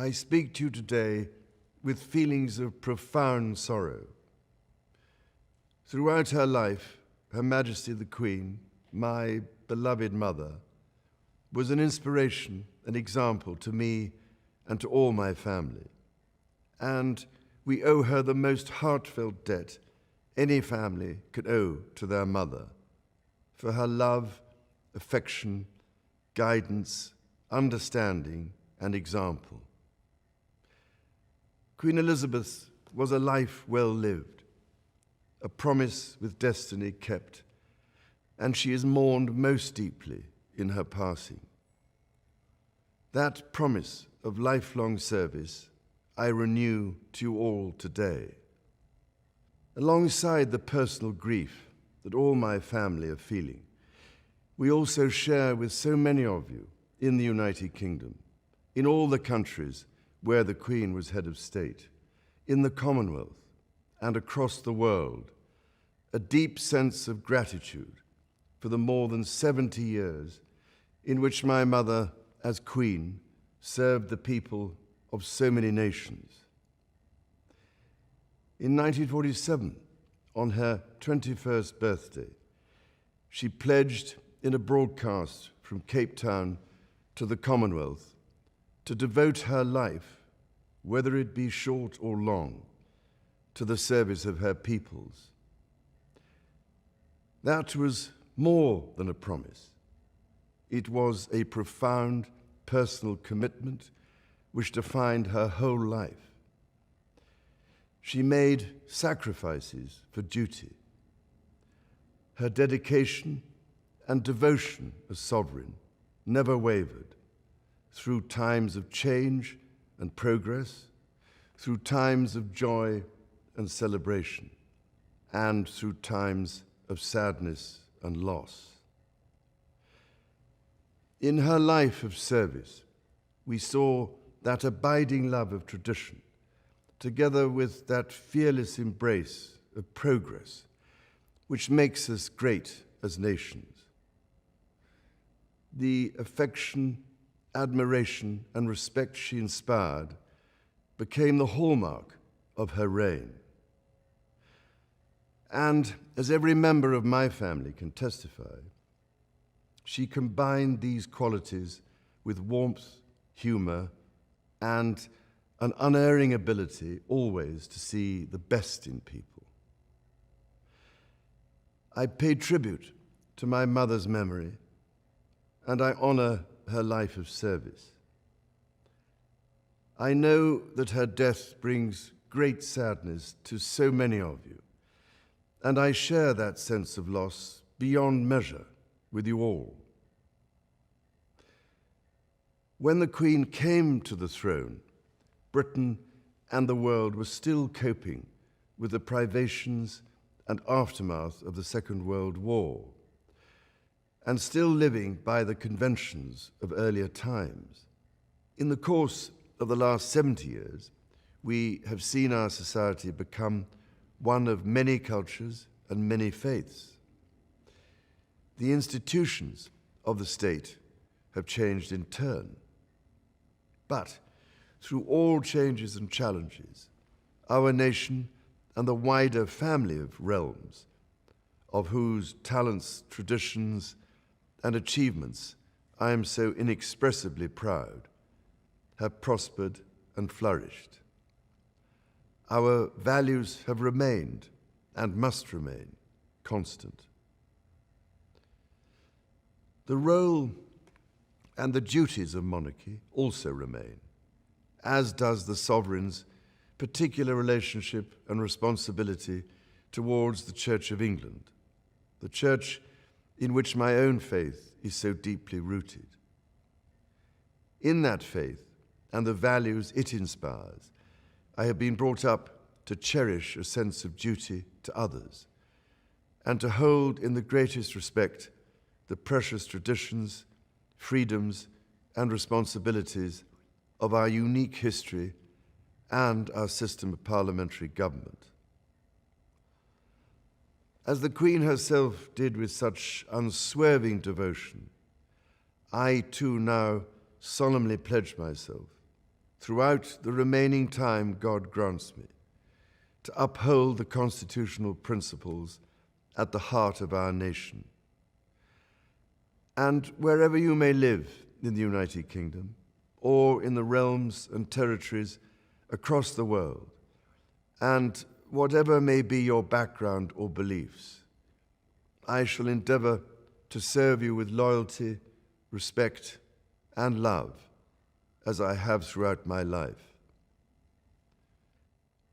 I speak to you today with feelings of profound sorrow. Throughout her life, Her Majesty the Queen, my beloved mother, was an inspiration, an example to me and to all my family. And we owe her the most heartfelt debt any family could owe to their mother, for her love, affection, guidance, understanding, and example. Queen Elizabeth was a life well lived, a promise with destiny kept, and she is mourned most deeply in her passing. That promise of lifelong service I renew to you all today. Alongside the personal grief that all my family are feeling, we also share with so many of you in the United Kingdom, in all the countries where the Queen was head of state, in the Commonwealth and across the world, a deep sense of gratitude for the more than 70 years in which my mother, as Queen, served the people of so many nations. In 1947, on her 21st birthday, she pledged in a broadcast from Cape Town to the Commonwealth to devote her life, whether it be short or long, to the service of her peoples. That was more than a promise. It was a profound personal commitment which defined her whole life. She made sacrifices for duty. Her dedication and devotion as sovereign never wavered through times of change and progress, through times of joy and celebration, and through times of sadness and loss. In her life of service, we saw that abiding love of tradition, together with that fearless embrace of progress, which makes us great as nations. The affection, admiration, and respect she inspired became the hallmark of her reign. And as every member of my family can testify, she combined these qualities with warmth, humor, and an unerring ability always to see the best in people. I pay tribute to my mother's memory, and I honor her life of service. I know that her death brings great sadness to so many of you, and I share that sense of loss beyond measure with you all. When the Queen came to the throne, Britain and the world were still coping with the privations and aftermath of the Second World War, and still living by the conventions of earlier times. In the course of the last 70 years, we have seen our society become one of many cultures and many faiths. The institutions of the state have changed in turn. But through all changes and challenges, our nation and the wider family of realms, of whose talents, traditions, and achievements I am so inexpressibly proud, have prospered and flourished. Our values have remained and must remain constant. The role and the duties of monarchy also remain, as does the sovereign's particular relationship and responsibility towards the Church of England, the church in which my own faith is so deeply rooted. In that faith and the values it inspires, I have been brought up to cherish a sense of duty to others and to hold in the greatest respect the precious traditions, freedoms, and responsibilities of our unique history and our system of parliamentary government. As the Queen herself did with such unswerving devotion, I too now solemnly pledge myself throughout the remaining time God grants me, to uphold the constitutional principles at the heart of our nation. And wherever you may live in the United Kingdom, or in the realms and territories across the world, and whatever may be your background or beliefs, I shall endeavor to serve you with loyalty, respect, and love, as I have throughout my life.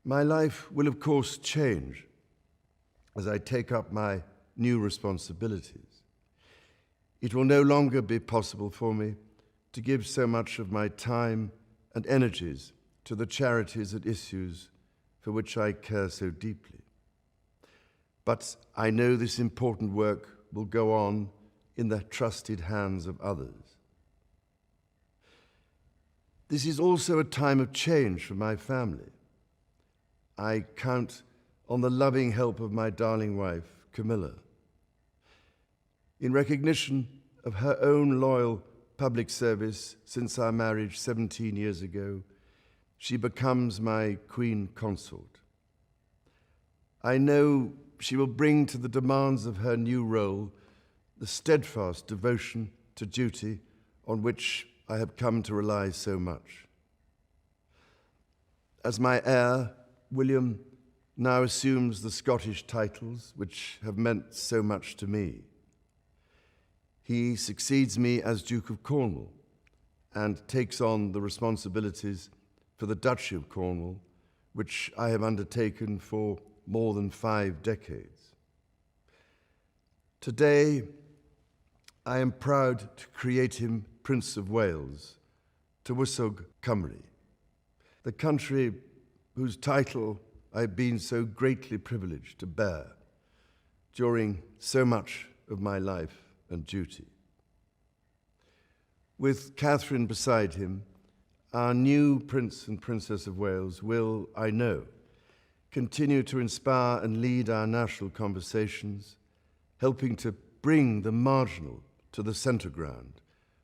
My life will, of course, change as I take up my new responsibilities. It will no longer be possible for me to give so much of my time and energies to the charities and issues for which I care so deeply. But I know this important work will go on in the trusted hands of others. This is also a time of change for my family. I count on the loving help of my darling wife, Camilla. In recognition of her own loyal public service since our marriage 17 years ago, she becomes my Queen Consort. I know she will bring to the demands of her new role the steadfast devotion to duty on which I have come to rely so much. As my heir, William now assumes the Scottish titles which have meant so much to me. He succeeds me as Duke of Cornwall and takes on the responsibilities for the Duchy of Cornwall, which I have undertaken for more than 5 decades. Today, I am proud to create him Prince of Wales, Tywysog Cymru, the country whose title I've been so greatly privileged to bear during so much of my life and duty. With Catherine beside him, our new Prince and Princess of Wales will, I know, continue to inspire and lead our national conversations, helping to bring the marginal to the centre ground,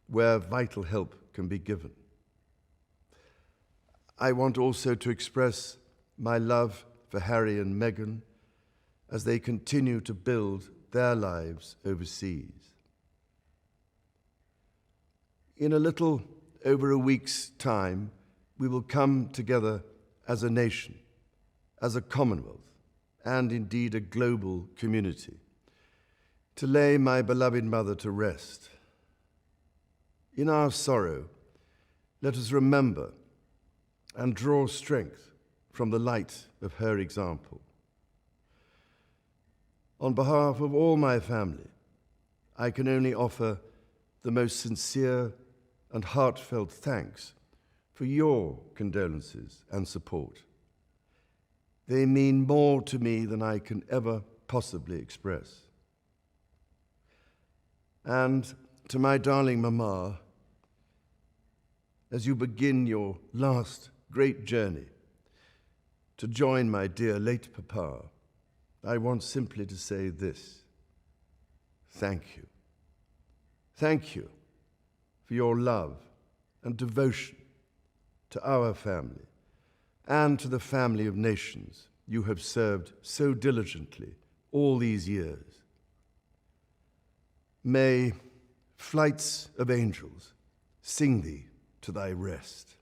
where vital help can be given. I want also to express my love for Harry and Meghan as they continue to build their lives overseas. In a little over a week's time, we will come together as a nation, as a Commonwealth, and indeed a global community, to lay my beloved mother to rest. In our sorrow, let us remember and draw strength from the light of her example. On behalf of all my family, I can only offer the most sincere and heartfelt thanks for your condolences and support. They mean more to me than I can ever possibly express. And to my darling Mama, as you begin your last great journey to join my dear late Papa, I want simply to say this: thank you. Thank you for your love and devotion to our family and to the family of nations you have served so diligently all these years. May flights of angels sing thee to thy rest.